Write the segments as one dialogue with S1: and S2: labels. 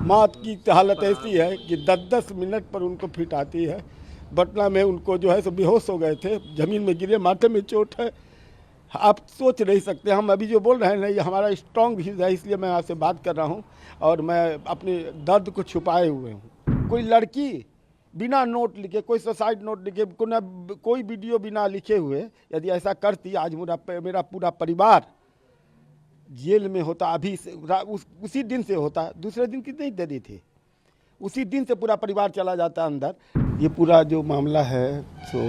S1: मौत की हालत ऐसी है कि 10-10 मिनट पर उनको फिट आती है। पटना में उनको जो है सो बेहोश हो गए थे, ज़मीन में गिरे, माथे में चोट है। आप सोच नहीं सकते, हम अभी जो बोल रहे हैं ना, ये हमारा स्ट्रॉन्ग व्यूज है, इसलिए मैं आपसे बात कर रहा हूँ और मैं अपने दर्द को छुपाए हुए हूँ। कोई लड़की बिना नोट लिखे, कोई सुसाइड नोट लिखे, कोई वीडियो बिना लिखे हुए यदि ऐसा करती, आज मेरा पूरा परिवार जेल में होता। अभी से उसी दिन से होता, दूसरे दिन की नहीं देरी थी, उसी दिन से पूरा परिवार चला जाता अंदर। ये पूरा जो मामला है तो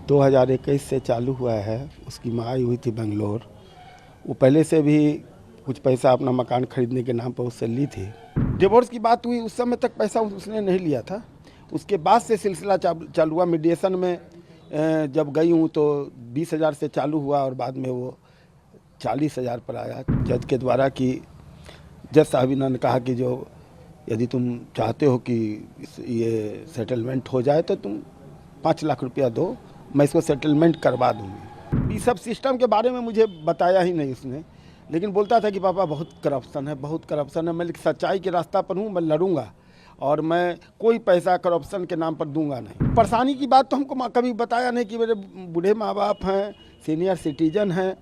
S1: 2021 से चालू हुआ है। उसकी माँ आई हुई थी बेंगलोर। वो पहले से भी कुछ पैसा अपना मकान खरीदने के नाम पर उससे ली थी। डिवोर्स की बात हुई, उस समय तक पैसा उसने नहीं लिया था। उसके बाद से सिलसिला चालू हुआ। मीडिएशन में जब गई हूँ तो 20,000 से चालू हुआ और बाद में वो 40,000 पर आया जज के द्वारा। कि जज साहबिना ने कहा कि जो यदि तुम चाहते हो कि ये सेटलमेंट हो जाए तो तुम 5 लाख रुपया दो, मैं इसको सेटलमेंट करवा दूँगी। इस सब सिस्टम के बारे में मुझे बताया ही नहीं उसने, लेकिन बोलता था कि पापा बहुत करप्शन है, बहुत करप्शन है। मैं सच्चाई के रास्ता पर हूँ, मैं लड़ूंगा और मैं कोई पैसा करप्शन के नाम पर दूंगा नहीं। परेशानी की बात तो हमको कभी बताया नहीं कि मेरे बूढ़े माँ बाप हैं, सीनियर सिटीजन हैं,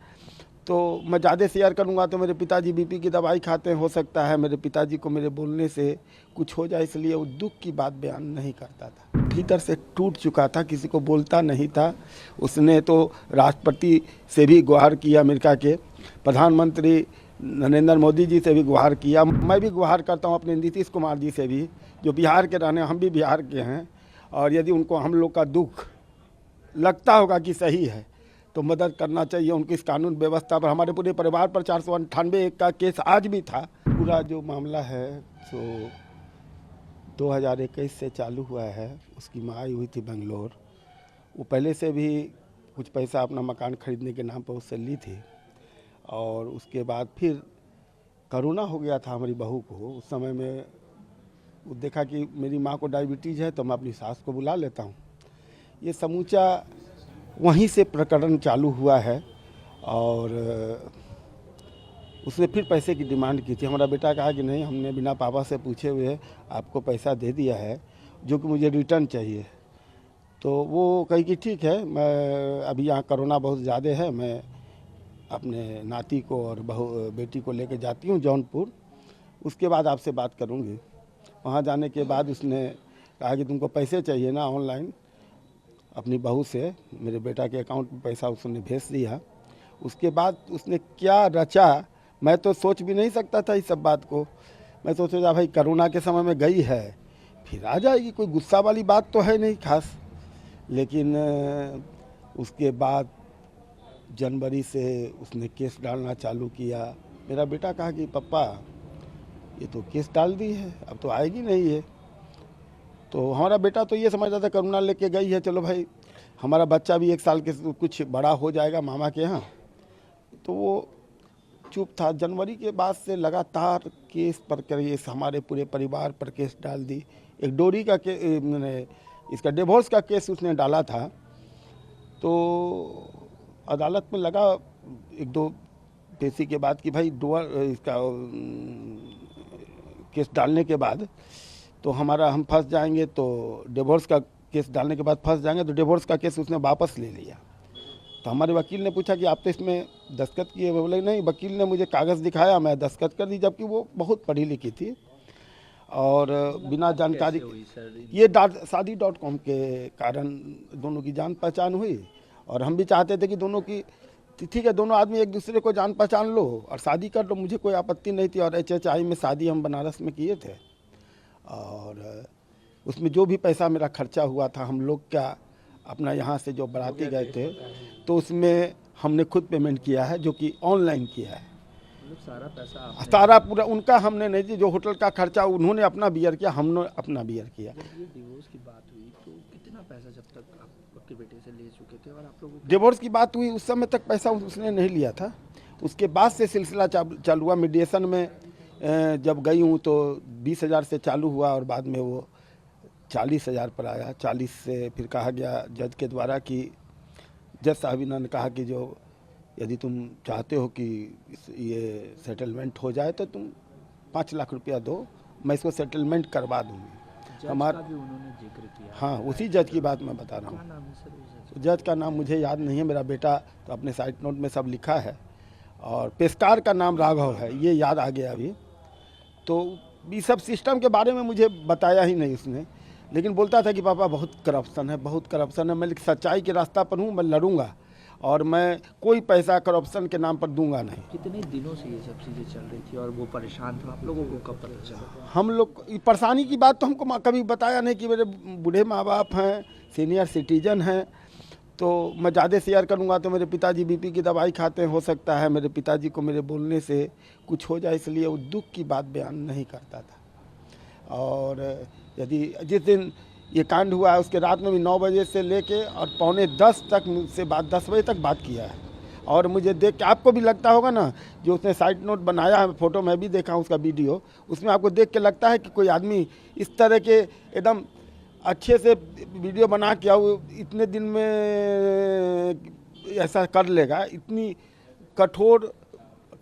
S1: तो मैं ज़्यादा शेयर करूंगा तो मेरे पिताजी बीपी की दवाई खाते हैं, हो सकता है मेरे पिताजी को मेरे बोलने से कुछ हो जाए, इसलिए वो दुख की बात बयान नहीं करता था। भीतर से टूट चुका था, किसी को बोलता नहीं था। उसने तो राष्ट्रपति से भी गुहार किया, अमेरिका के प्रधानमंत्री नरेंद्र मोदी जी से भी गुहार किया। मैं भी गुहार करता हूँ अपने नीतीश कुमार जी से भी, जो बिहार के रहने, हम भी बिहार के हैं। और यदि उनको हम लोग का दुख लगता होगा कि सही है तो मदद करना चाहिए उनकी इस कानून व्यवस्था पर। हमारे पूरे परिवार पर 498 का केस आज भी था। पूरा जो मामला है तो 2021 से चालू हुआ है। उसकी माँ आई हुई थी बेंगलोर। वो पहले से भी कुछ पैसा अपना मकान खरीदने के नाम पर उससे ली थी और उसके बाद फिर कोरोना हो गया था हमारी बहू को। उस समय में वो देखा कि मेरी माँ को डायबिटीज़ है तो मैं अपनी सास को बुला लेता हूँ। ये समूचा वहीं से प्रकरण चालू हुआ है और उसने फिर पैसे की डिमांड की थी। हमारा बेटा कहा कि नहीं, हमने बिना पापा से पूछे हुए आपको पैसा दे दिया है जो कि मुझे रिटर्न चाहिए। तो वो कही कि ठीक है, मैं अभी यहाँ कोरोना बहुत ज़्यादा है, मैं अपने नाती को और बेटी को लेकर जाती हूँ जौनपुर, उसके बाद आपसे बात करूँगी। वहाँ जाने के बाद उसने कहा कि तुमको पैसे चाहिए ना, ऑनलाइन अपनी बहू से मेरे बेटा के अकाउंट में पैसा उसने भेज दिया। उसके बाद उसने क्या रचा, मैं तो सोच भी नहीं सकता था इस सब बात को। मैं सोचा भाई कोरोना के समय में गई है, फिर आ जाएगी, कोई गुस्सा वाली बात तो है नहीं खास। लेकिन उसके बाद जनवरी से उसने केस डालना चालू किया। मेरा बेटा कहा कि पापा ये तो केस डाल दी है, अब तो आएगी नहीं है। तो हमारा बेटा तो ये समझता था करुणा लेके गई है, चलो भाई हमारा बच्चा भी 1 साल के कुछ बड़ा हो जाएगा मामा के यहाँ। तो वो चुप था। जनवरी के बाद से लगातार केस पर केस, हमारे पूरे परिवार पर केस डाल दी। एक डोरी का इसका डिवोर्स का केस उसने डाला था, तो अदालत में लगा 1-2 पेशी के बाद कि भाई इसका केस डालने के बाद तो हम फंस जाएंगे, तो डिवोर्स का केस डालने के बाद फंस जाएंगे, तो डिवोर्स का केस उसने वापस ले लिया। तो हमारे वकील ने पूछा कि आप तो इसमें दस्तखत किए? बोले नहीं। वकील ने मुझे कागज़ दिखाया, मैं दस्तखत कर दी, जबकि वो बहुत पढ़ी लिखी थी और बिना जानकारी। ये शादी.com के कारण दोनों की जान पहचान हुई और हम भी चाहते थे कि दोनों की, ठीक है, दोनों आदमी एक दूसरे को जान पहचान लो और शादी कर लो, मुझे कोई आपत्ति नहीं थी। और HHI में शादी हम बनारस में किए थे और उसमें जो भी पैसा मेरा खर्चा हुआ था, हम लोग क्या अपना यहाँ से जो बाराती गए थे तो उसमें हमने खुद पेमेंट किया है, जो कि ऑनलाइन किया है। सारा पूरा उनका हमने नहीं दी। जो होटल का खर्चा उन्होंने अपना बियर किया, हमने अपना बियर किया।
S2: जब ये डिवोर्स की बात हुई तो कितना पैसा जब तक आप आपके बेटे से ले चुके थे और आप लोगों?
S1: डिवोर्स की बात हुई, उस समय तक पैसा उसने नहीं लिया था। उसके बाद से सिलसिला चालू हुआ। मीडिएशन में जब गई हूँ तो 20,000 से चालू हुआ और बाद में वो 40,000 पर आया। 40 से फिर कहा गया जज के द्वारा कि जज साहबिना ने कहा कि जो यदि तुम चाहते हो कि ये सेटलमेंट हो जाए तो तुम 5 लाख रुपया दो, मैं इसको सेटलमेंट करवा दूँगी।
S2: जज
S1: हमारा
S2: का भी उन्होंने जिक्र किया।
S1: हाँ, उसी जज की बात मैं बता रहा
S2: क्या
S1: हूँ।
S2: नाम है सर उस जज
S1: जज का नाम मुझे याद नहीं है, मेरा बेटा तो अपने साइड नोट में सब लिखा है, और पेशकार का नाम राघव है, ये याद आ गया अभी। तो ये सब सिस्टम के बारे में मुझे बताया ही नहीं उसने, लेकिन बोलता था कि पापा बहुत करप्शन है, बहुत करप्शन है। मैं सच्चाई के रास्ता पर हूँ, मैं लड़ूंगा और मैं कोई पैसा करप्शन के नाम पर दूंगा नहीं।
S2: कितने दिनों से ये सब चीज़ें चल रही थी और वो परेशान था, आप लोगों को कब पता चला?
S1: हम लोग परेशानी की बात तो हमको कभी बताया नहीं कि मेरे बूढ़े माँ बाप हैं, सीनियर सिटीजन हैं, तो मैं ज़्यादा शेयर करूँगा तो मेरे पिताजी बीपी की दवाई खाते हैं, हो सकता है मेरे पिताजी को मेरे बोलने से कुछ हो जाए, इसलिए वो दुख की बात बयान नहीं करता था। और यदि जिस दिन ये कांड हुआ है उसके रात में भी 9 बजे से लेके और पौने 10 तक मुझसे बात, 10 बजे तक बात किया है। और मुझे देख के आपको भी लगता होगा ना, जो उसने साइड नोट बनाया है, फोटो मैं भी देखा हूँ उसका वीडियो, उसमें आपको देख के लगता है कि कोई आदमी इस तरह के एकदम अच्छे से वीडियो बना के वो इतने दिन में ऐसा कर लेगा, इतनी कठोर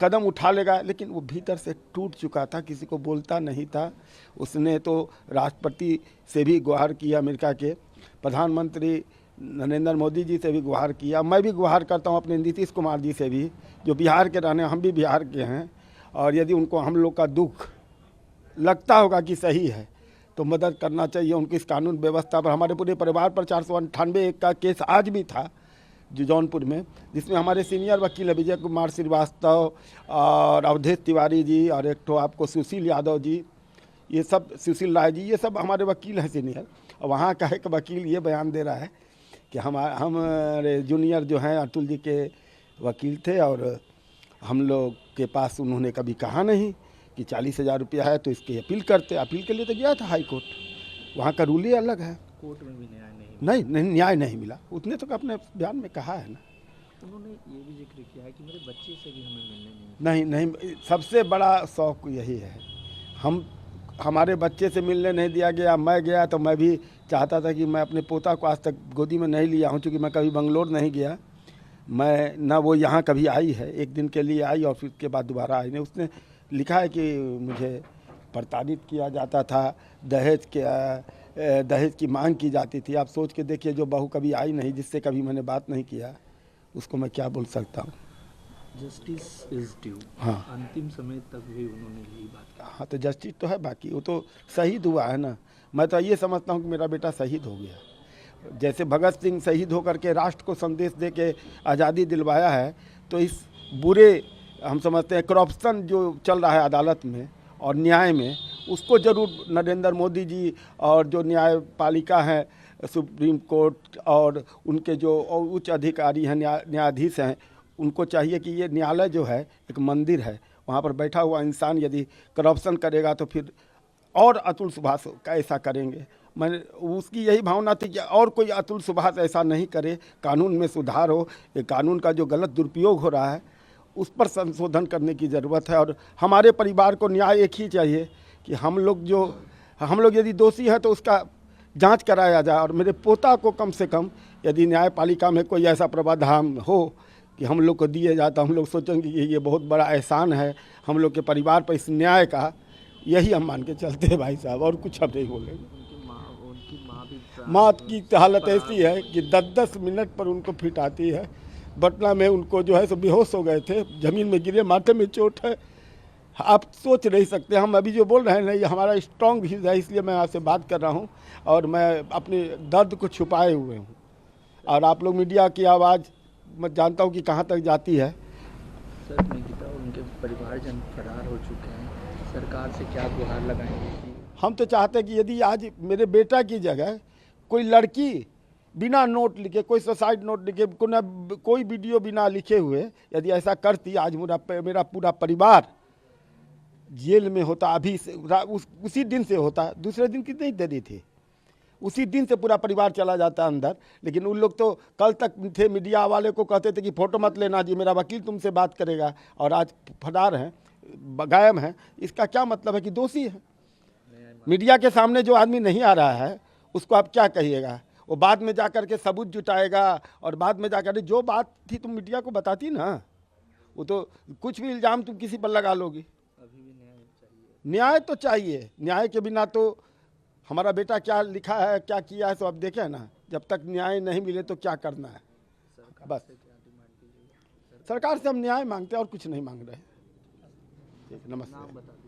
S1: कदम उठा लेगा। लेकिन वो भीतर से टूट चुका था, किसी को बोलता नहीं था। उसने तो राष्ट्रपति से भी गुहार किया, अमेरिका के प्रधानमंत्री नरेंद्र मोदी जी से भी गुहार किया। मैं भी गुहार करता हूँ अपने नीतीश कुमार जी से भी, जो बिहार के रहने, हम भी बिहार के हैं। और यदि उनको हम लोग का दुख लगता होगा कि सही है तो मदद करना चाहिए उनकी इस कानून व्यवस्था पर। हमारे पूरे परिवार पर 498 का केस आज भी था जो जौनपुर में, जिसमें हमारे सीनियर वकील है विजय कुमार श्रीवास्तव और अवधेश तिवारी जी, और एक तो आपको सुशील यादव जी, ये सब, सुशील राय जी, ये सब हमारे वकील हैं सीनियर। और वहाँ का एक वकील ये बयान दे रहा है कि हमारे जूनियर जो हैं अतुल जी के वकील थे, और हम लोग के पास उन्होंने कभी कहा नहीं कि 40,000 रुपया है तो इसकी अपील करते। अपील के लिए तो गया था हाई कोर्ट, वहाँ का रूल ही अलग है।
S2: कोर्ट में भी न्याय नहीं
S1: न्याय नहीं मिला। उसने तो अपने बयान में कहा है ना।
S2: उन्होंने ये भी जिक्र किया है कि मेरे बच्चे से भी हमें मिलने
S1: नहीं, सबसे बड़ा शौक यही है। हमारे बच्चे से मिलने नहीं दिया गया। मैं गया तो मैं भी चाहता था कि मैं अपने पोता को आज तक गोदी में नहीं लिया हूँ, क्योंकि मैं कभी बंगलोर नहीं गया। मैं ना वो यहाँ कभी आई है, एक दिन के लिए आई और फिर उसके बाद दोबारा आई नहीं। उसने लिखा है कि मुझे प्रताड़ित किया जाता था, दहेज की मांग की जाती थी। आप सोच के देखिए, जो बहू कभी आई नहीं, जिससे कभी मैंने बात नहीं किया, उसको मैं क्या बोल सकता हूँ।
S2: Justice is due.
S1: हाँ,
S2: अंतिम समय तक भी उन्होंने यही बात कहा।
S1: हाँ, तो जस्टिस तो है, बाकी वो तो शहीद हुआ है ना। मैं तो ये समझता हूँ कि मेरा बेटा शहीद हो गया। जैसे भगत सिंह शहीद होकर के राष्ट्र को संदेश दे के आज़ादी दिलवाया है, तो इस बुरे, हम समझते हैं करप्शन जो चल रहा है अदालत में और न्याय में, उसको जरूर नरेंद्र मोदी जी और जो न्यायपालिका है, सुप्रीम कोर्ट, और उनके जो उच्च अधिकारी हैं, न्यायाधीश हैं, उनको चाहिए कि ये न्यायालय जो है एक मंदिर है, वहाँ पर बैठा हुआ इंसान यदि करप्शन करेगा तो फिर और अतुल सुभाष ऐसा करेंगे। मैंने उसकी यही भावना थी कि और कोई अतुल सुभाष ऐसा नहीं करे, कानून में सुधार हो। ये कानून का जो गलत दुरुपयोग हो रहा है उस पर संशोधन करने की ज़रूरत है। और हमारे परिवार को न्याय एक ही चाहिए कि हम लोग यदि दोषी हैं तो उसका जांच कराया जाए, और मेरे पोता को कम से कम यदि न्यायपालिका में कोई ऐसा प्रावधान हो कि हम लोग को दिए जाता, हम लोग सोचेंगे कि ये बहुत बड़ा एहसान है हम लोग के परिवार पर इस न्याय का। यही हम मान के चलते हैं भाई साहब, और कुछ हम नहीं बोलेंगे।
S2: उनकी
S1: माँ की हालत ऐसी है कि 10-10 मिनट पर उनको फिट आती है। पटना में उनको जो है सो बेहोश हो गए थे, ज़मीन में गिरे, माथे में चोट है। आप सोच नहीं सकते। हम अभी जो बोल रहे हैं ना, ये हमारा स्ट्रॉन्ग व्यूज है, इसलिए मैं आपसे बात कर रहा हूँ और मैं अपने दर्द को छुपाए हुए हूँ। और आप लोग मीडिया की आवाज़ मैं जानता हूँ कि कहाँ तक जाती है।
S2: सर, निकिता और उनके परिवारजन फरार हो चुके हैं, सरकार से क्या गुहार लगाएंगे?
S1: हम तो चाहते हैं कि यदि आज मेरे बेटा की जगह कोई लड़की बिना नोट लिखे, कोई सुसाइड नोट लिखे, कोई वीडियो बिना लिखे हुए यदि ऐसा करती, आज मेरा पूरा परिवार जेल में होता। अभी उसी दिन से होता, दूसरे दिन की नहीं देरी थी, उसी दिन से पूरा परिवार चला जाता अंदर। लेकिन उन लोग तो कल तक थे, मीडिया वाले को कहते थे कि फ़ोटो मत लेना जी, मेरा वकील तुमसे बात करेगा, और आज फरार हैं, गायब हैं। इसका क्या मतलब है कि दोषी है। मीडिया के सामने जो आदमी नहीं आ रहा है उसको आप क्या कहिएगा? वो बाद में जाकर के सबूत जुटाएगा, और बाद में जाकर जो बात थी तुम मीडिया को बताती ना, वो तो कुछ भी इल्ज़ाम तुम किसी पर लगा लोगी।
S2: अभी भी न्याय चाहिए।
S1: न्याय तो चाहिए, न्याय के बिना तो हमारा बेटा क्या लिखा है क्या किया है तो अब देखें ना, जब तक न्याय नहीं मिले तो क्या करना है।
S2: सरकार
S1: बस
S2: से क्या डिमांड कीजिएगा?
S1: सरकार से हम न्याय मांगते हैं और कुछ नहीं मांग रहे। ठीक, नमस्ते।
S2: नाम बता दीजिए।